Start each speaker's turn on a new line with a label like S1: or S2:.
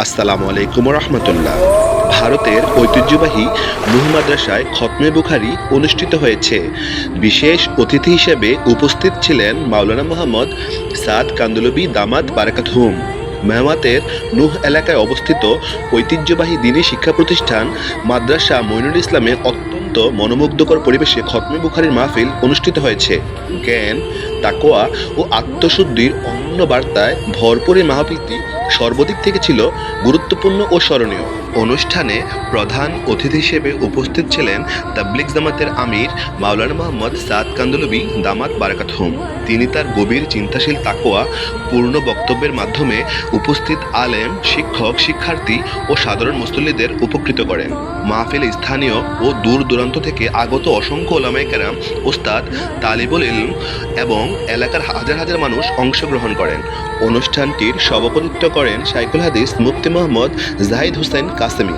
S1: আসসালামু আলাইকুম রহমতুল্লাহ। ভারতের ঐতিহ্যবাহী নূহ মাদ্রাসায় খতমে বুখারি অনুষ্ঠিত হয়েছে। বিশেষ অতিথি হিসেবে উপস্থিত ছিলেন মাওলানা মোহাম্মদ সাদ কান্দলবি দামাত বারাকাতহুম। মেহমাতের নূহ এলাকায় অবস্থিত ঐতিহ্যবাহী দ্বীনি শিক্ষা প্রতিষ্ঠান মাদ্রাসা মঈনুল ইসলামে অত্যন্ত মনোমুগ্ধকর পরিবেশে খতমে বুখারির মাহফিল অনুষ্ঠিত হয়েছে। জ্ঞান, তাকওয়া ও আত্মশুদ্ধির অনন্য বার্তায় ভরপুর এই মাহফিলটি সর্বদিক থেকে ছিল গুরুত্বপূর্ণ ও স্মরণীয়। অনুষ্ঠানে প্রধান অতিথি হিসেবে উপস্থিত ছিলেন তাবলিগ জামাতের আমির মাওলানা মোহাম্মদ সাদ কান্দলবি দামাত বারাকাতহুম। তিনি তার গভীর চিন্তাশীল তাকওয়া পূর্ণ বক্তব্যের মাধ্যমে উপস্থিত আলেম, শিক্ষক, শিক্ষার্থী ও সাধারণ মুসল্লিদের উপকৃত করেন। মাহফিলে স্থানীয় ও দূর দূরান্ত থেকে আগত অসংখ্য ওলামায়ে কেরাম, ওস্তাদ, তালিবুল ইলম এবং এলাকার হাজার হাজার মানুষ অংশগ্রহণ করেন। অনুষ্ঠানটির সভাপতিত্ব করেন শাইখুল হাদিস মুফতি মোহাম্মদ জাহিদ হোসেন কাসেমি।